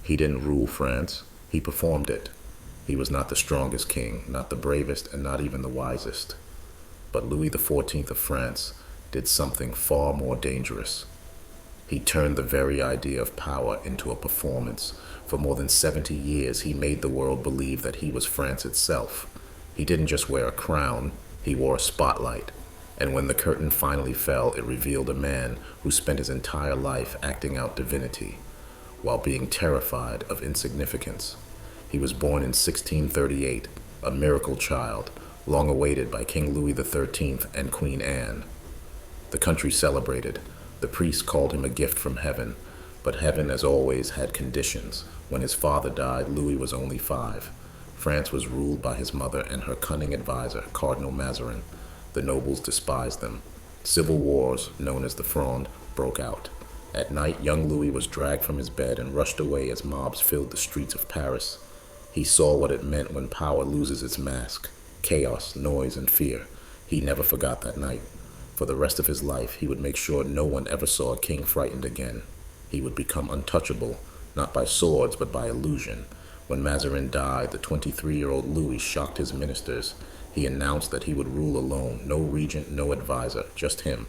He didn't rule France, he performed it. He was not the strongest king, not the bravest, and not even the wisest. But Louis XIV of France did something far more dangerous. He turned the very idea of power into a performance. For more than 70 years, he made the world believe that he was France itself. He didn't just wear a crown, he wore a spotlight. And when the curtain finally fell, it revealed a man who spent his entire life acting out divinity, while being terrified of insignificance. He was born in 1638, a miracle child, long awaited by King Louis XIII and Queen Anne. The country celebrated. The priests called him a gift from heaven, but heaven, as always, had conditions. When his father died, Louis was only 5. France was ruled by his mother and her cunning advisor, Cardinal Mazarin. The nobles despised them. Civil wars, known as the Fronde, broke out. At night, young Louis was dragged from his bed and rushed away as mobs filled the streets of Paris. He saw what it meant when power loses its mask: chaos, noise, and fear. He never forgot that night. For the rest of his life, he would make sure no one ever saw a king frightened again. He would become untouchable, not by swords, but by illusion. When Mazarin died, the 23-year-old Louis shocked his ministers. He announced that he would rule alone, no regent, no advisor, just him.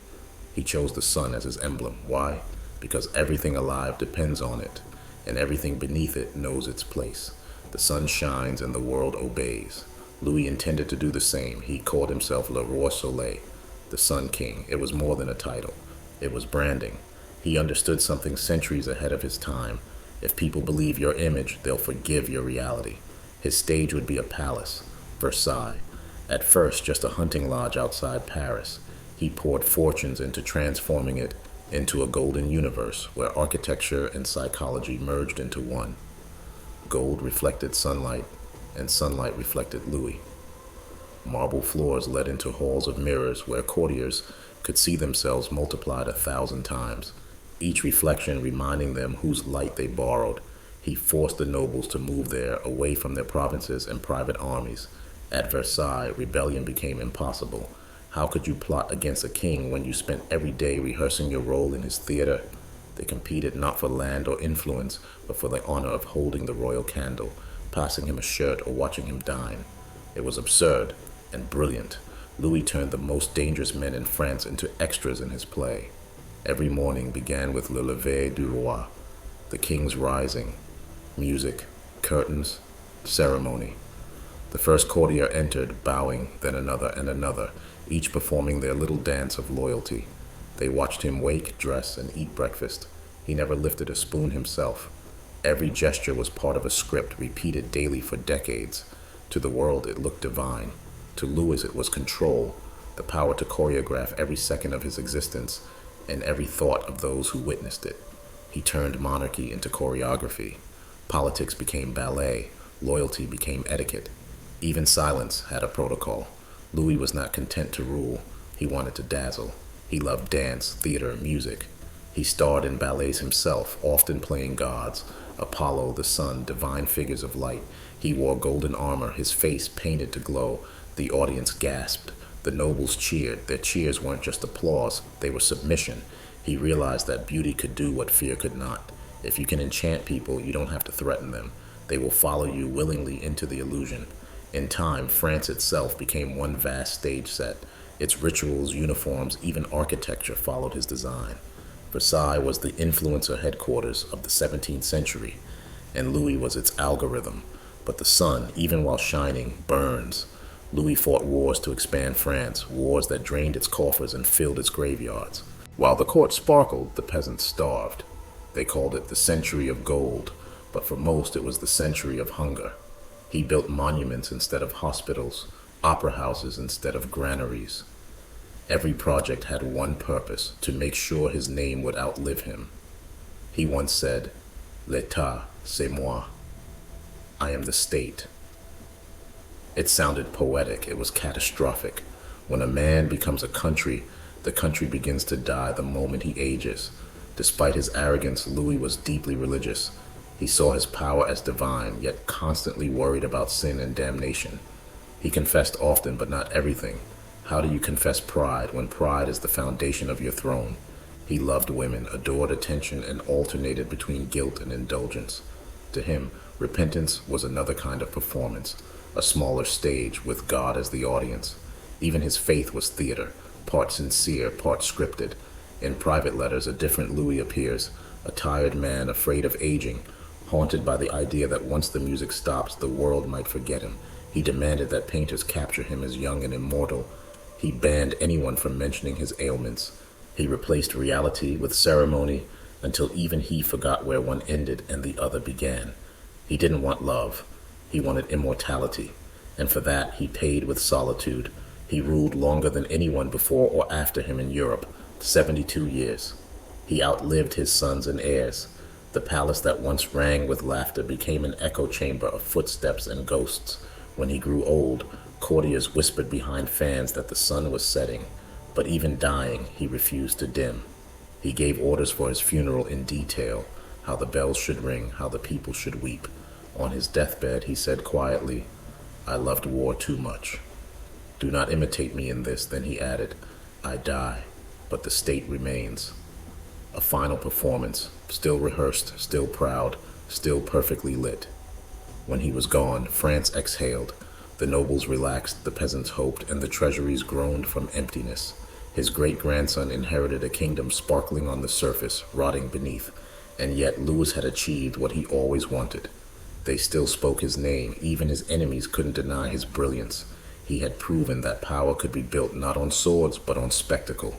He chose the sun as his emblem. Why? Because everything alive depends on it, and everything beneath it knows its place. The sun shines and the world obeys. Louis intended to do the same. He called himself Le Roi Soleil, the Sun King. It was more than a title. It was branding. He understood something centuries ahead of his time. If people believe your image, they'll forgive your reality. His stage would be a palace, Versailles. At first, just a hunting lodge outside Paris. He poured fortunes into transforming it into a golden universe where architecture and psychology merged into one. Gold reflected sunlight, and sunlight reflected Louis. Marble floors led into halls of mirrors where courtiers could see themselves multiplied 1,000 times, each reflection reminding them whose light they borrowed. He forced the nobles to move there, away from their provinces and private armies. At Versailles, rebellion became impossible. How could you plot against a king when you spent every day rehearsing your role in his theater? They competed not for land or influence, but for the honor of holding the royal candle, passing him a shirt, or watching him dine. It was absurd and brilliant. Louis turned the most dangerous men in France into extras in his play. Every morning began with Le Lever du Roi, the king's rising. Music, curtains, ceremony. The first courtier entered, bowing, then another and another, each performing their little dance of loyalty. They watched him wake, dress, and eat breakfast. He never lifted a spoon himself. Every gesture was part of a script repeated daily for decades. To the world, it looked divine. To Louis, it was control, the power to choreograph every second of his existence and every thought of those who witnessed it. He turned monarchy into choreography. Politics became ballet. Loyalty became etiquette. Even silence had a protocol. Louis was not content to rule. He wanted to dazzle. He loved dance, theater, music. He starred in ballets himself, often playing gods, Apollo, the sun, divine figures of light. He wore golden armor, his face painted to glow. The audience gasped. The nobles cheered. Their cheers weren't just applause, they were submission. He realized that beauty could do what fear could not. If you can enchant people, you don't have to threaten them. They will follow you willingly into the illusion. In time, France itself became one vast stage set. Its rituals, uniforms, even architecture followed his design. Versailles was the influencer headquarters of the 17th century, and Louis was its algorithm. But the sun, even while shining, burns. Louis fought wars to expand France, wars that drained its coffers and filled its graveyards. While the court sparkled, the peasants starved. They called it the century of gold, but for most it was the century of hunger. He built monuments instead of hospitals, opera houses instead of granaries. Every project had one purpose: to make sure his name would outlive him. He once said, "L'État, c'est moi." I am the state. It sounded poetic. It was catastrophic. When a man becomes a country, the country begins to die the moment he ages. Despite his arrogance, Louis was deeply religious. He saw his power as divine, yet constantly worried about sin and damnation. He confessed often, but not everything. How do you confess pride when pride is the foundation of your throne? He loved women, adored attention, and alternated between guilt and indulgence. To him, repentance was another kind of performance, a smaller stage with God as the audience. Even his faith was theater, part sincere, part scripted. In private letters, a different Louis appears, a tired man afraid of aging, haunted by the idea that once the music stops, the world might forget him. He demanded that painters capture him as young and immortal. He banned anyone from mentioning his ailments. He replaced reality with ceremony until even he forgot where one ended and the other began. He didn't want love. He wanted immortality. And for that, he paid with solitude. He ruled longer than anyone before or after him in Europe, 72 years. He outlived his sons and heirs. The palace that once rang with laughter became an echo chamber of footsteps and ghosts. When he grew old, courtiers whispered behind fans that the sun was setting, but even dying, he refused to dim. He gave orders for his funeral in detail, how the bells should ring, how the people should weep. On his deathbed, he said quietly, "I loved war too much. Do not imitate me in this." Then he added, "I die, but the state remains." A final performance, still rehearsed, still proud, still perfectly lit. When he was gone, France exhaled. The nobles relaxed, the peasants hoped, and the treasuries groaned from emptiness. His great-grandson inherited a kingdom sparkling on the surface, rotting beneath, and yet Louis had achieved what he always wanted. They still spoke his name. Even his enemies couldn't deny his brilliance. He had proven that power could be built not on swords, but on spectacle.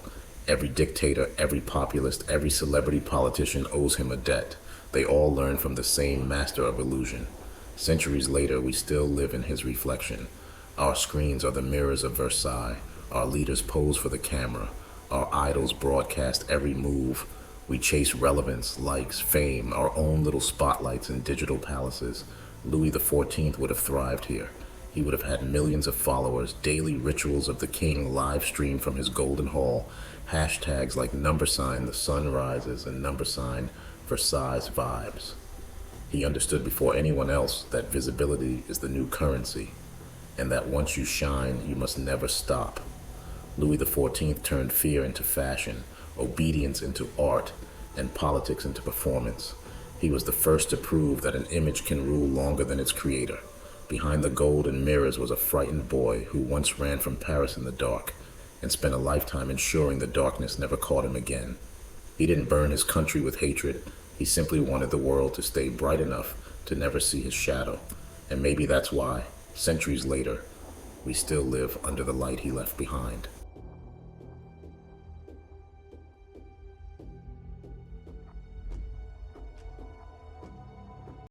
Every dictator, every populist, every celebrity politician owes him a debt. They all learned from the same master of illusion. Centuries later, we still live in his reflection. Our screens are the mirrors of Versailles. Our leaders pose for the camera. Our idols broadcast every move. We chase relevance, likes, fame, our own little spotlights in digital palaces. Louis XIV would have thrived here. He would have had millions of followers, daily rituals of the king live streamed from his golden hall, hashtags like #, the sun rises, and #, Versailles vibes. He understood before anyone else that visibility is the new currency, and that once you shine, you must never stop. Louis XIV turned fear into fashion, obedience into art, and politics into performance. He was the first to prove that an image can rule longer than its creator. Behind the gold and mirrors was a frightened boy who once ran from Paris in the dark and spent a lifetime ensuring the darkness never caught him again. He didn't burn his country with hatred. He simply wanted the world to stay bright enough to never see his shadow. And maybe that's why, centuries later, we still live under the light he left behind.